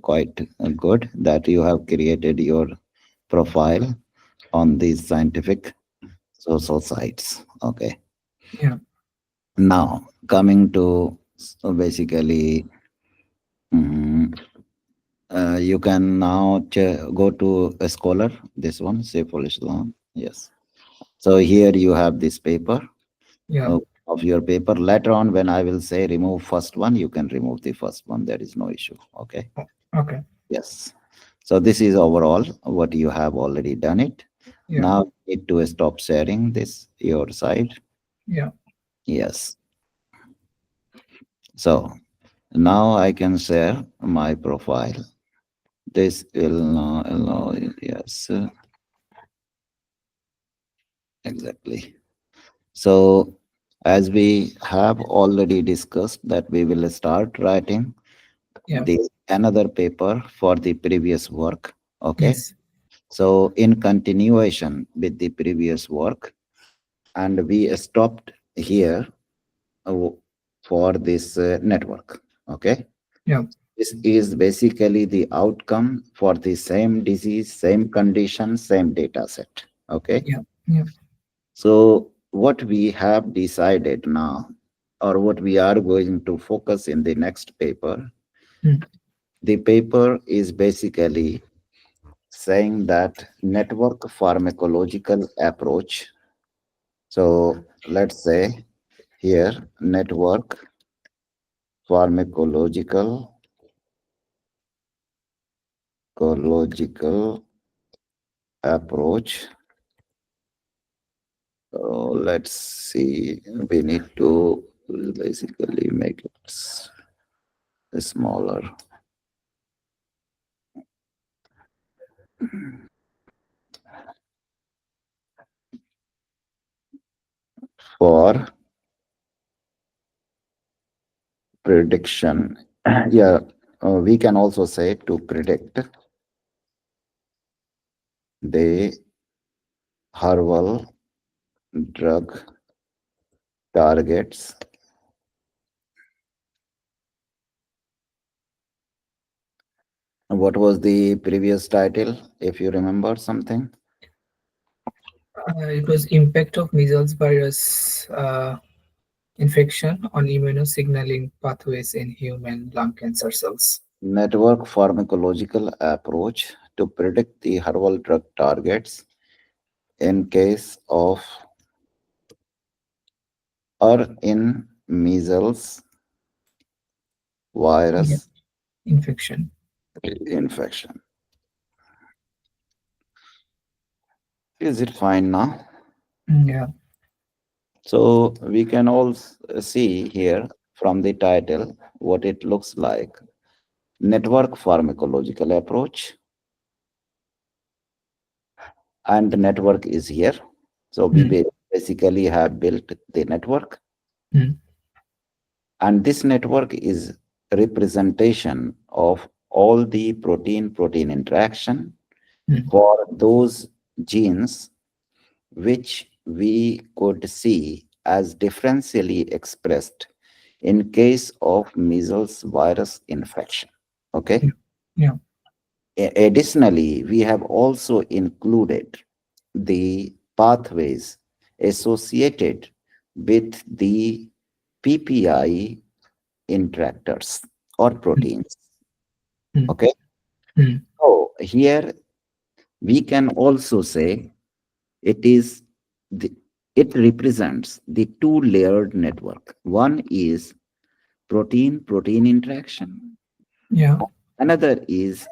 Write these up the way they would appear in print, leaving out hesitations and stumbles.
quite good that you have created your profile on these scientific social sites. Okay. Yeah. Now, coming to basically, mm, you can now go to a scholar, this one, Saiful Islam. Yes. So here you have this paper Yeah. of your paper. Later on, when I will say remove first one, you can remove the first one. There is no issue. Okay. Okay. Yes. So this is overall what you have already done it. Yeah. Now you need to stop sharing this your side. Yeah. Yes. So now I can share my profile. This will now allow, yes, exactly. So as we have already discussed that we will start writing Yeah. the another paper for the previous work. Okay. Yes. So in continuation with the previous work, and we stopped here uh, for this network. Okay. Yeah. This is basically the outcome for the same disease, same condition, same data set. Okay. Yeah. Yeah. So, what we have decided now, or what we are going to focus in the next paper, Mm. the paper is basically saying that network pharmacological approach. So, let's say here network pharmacological ecological approach. Let's see, we need to basically make it smaller for prediction. Yeah, we can also say to predict the herbal drug targets. What was the previous title, if you remember something? It was impact of measles virus infection on immunosignaling pathways in human lung cancer cells. Network pharmacological approach to predict the herbal drug targets in case of or in measles Yeah. virus Infection. infection. Is it fine now? Yeah. So we can all see here from the title what it looks like. Network pharmacological approach, and the network is here. So we Mm. basically have built the network, Mm. and this network is representation of all the protein-protein interaction Mm. for those genes which we could see as differentially expressed in case of measles virus infection. Okay. Yeah. Yeah. Additionally, we have also included the pathways associated with the PPI interactors or Mm. proteins. Mm. Okay. Mm. So here we can also say it is the, it represents the two-layered network. One is protein-protein interaction. Yeah. Another is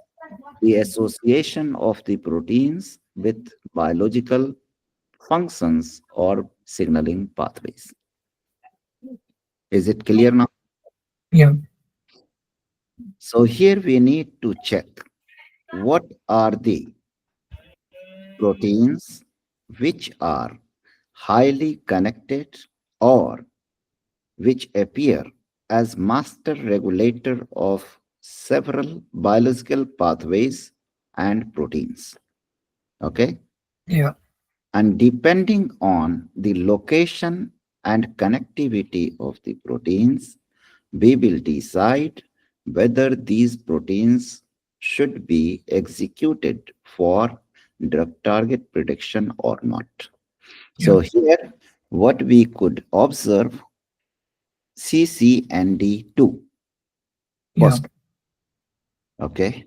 the association of the proteins with biological functions or signaling pathways. Is it clear now? Yeah. So here we need to check what are the proteins which are highly connected or which appear as master regulator of several biological pathways and proteins. Okay. Yeah. And depending on the location and connectivity of the proteins, we will decide whether these proteins should be executed for drug target prediction or not. Yeah. So here, what we could observe, CCND2 Yeah. first, okay,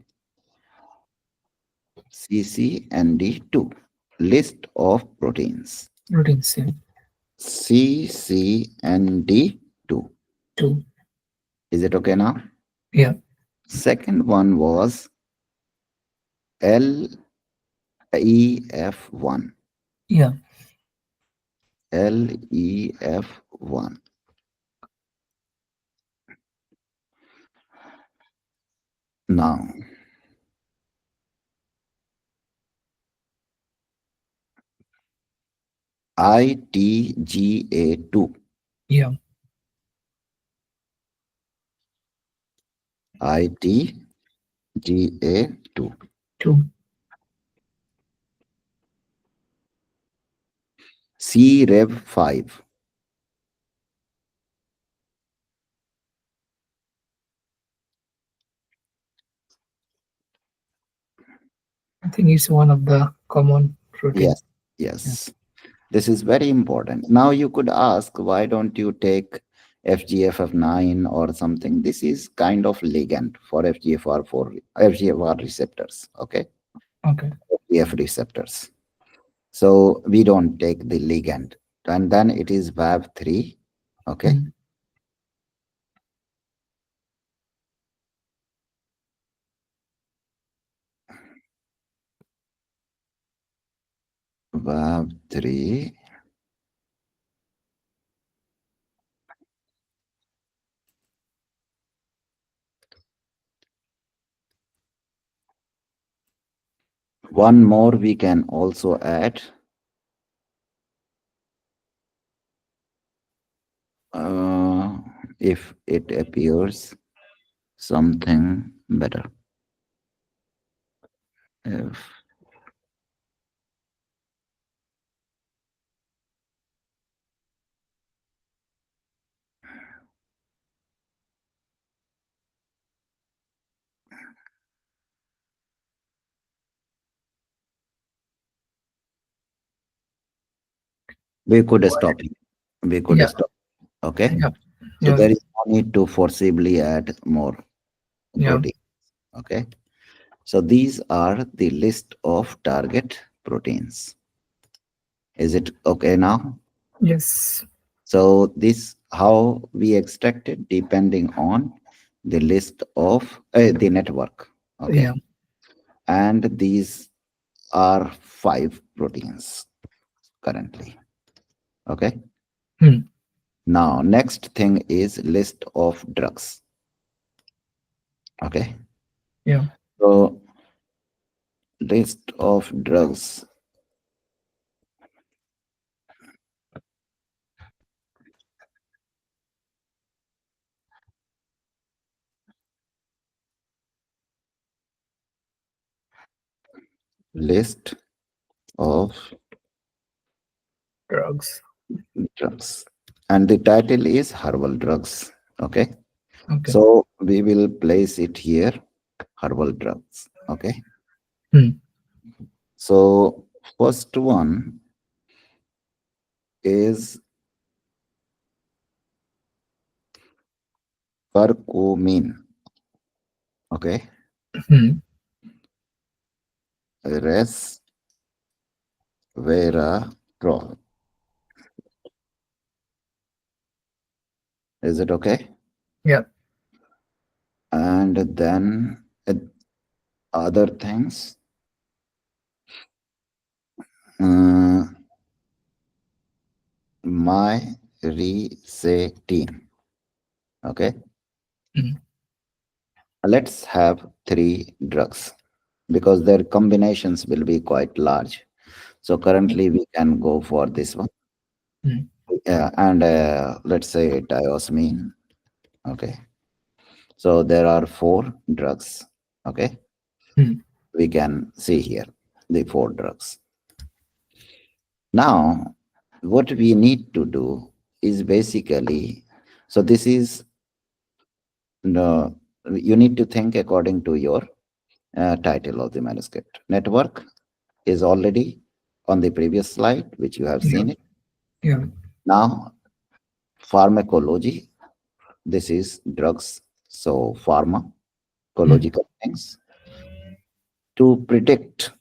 CCND2, list of proteins, Routines. Yeah. CCND2. Two. Is it okay now? Yeah. Second one was LEF1. Yeah. LEF1. Now, ITGA2. Yeah. ITGA2. Two. CREV5. I think it's one of the common proteins. Yes, Yeah. yes. This is very important. Now you could ask, why don't you take FGFF9 or something? This is kind of ligand for FGFR4, FGFR receptors, okay? Okay. FGF receptors. So we don't take the ligand. And then it is VAV3, okay? Mm. VAV3. One more we can also add. Uh, if it appears something better. If we could stop it. We could Yeah. stop. Okay. Yeah. So Yeah. there is no need to forcibly add more Yeah. protein. Okay. So these are the list of target proteins. Is it okay now? Yes. So this how we extract it depending on the list of the network. Yeah. Okay. And these are 5 proteins currently. Okay. Hmm. Now next thing is list of drugs. Okay. Yeah. So list of drugs. List of Drugs. drugs. And the title is herbal drugs. Okay. Okay. So we will place it here, herbal drugs. Okay. Hmm. So first one is curcumin. Okay. Hmm. Resveratrol. Is it okay? Yeah. And then other things. Uh, my resetine. Okay. Hmm. Let's have 3 drugs because their combinations will be quite large. So currently we can go for this one. Hmm. Yeah, and let's say diosmine. Okay. So there are 4 drugs. Okay. Hmm. We can see here the 4 drugs. Now, what we need to do is basically, so this is the you need to think according to your title of the manuscript. Network is already on the previous slide, which you have Yeah. seen it. Yeah. Now, pharmacology, this is drugs. So, pharmacological things to predict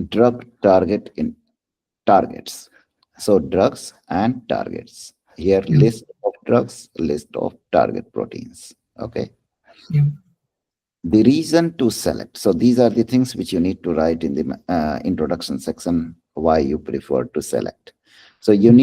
drug targets. So, drugs and targets. Here, Yeah. list of drugs, list of target proteins. Okay. Yeah. The reason to select. So these are the things which you need to write in the introduction section, why you prefer to select. So you need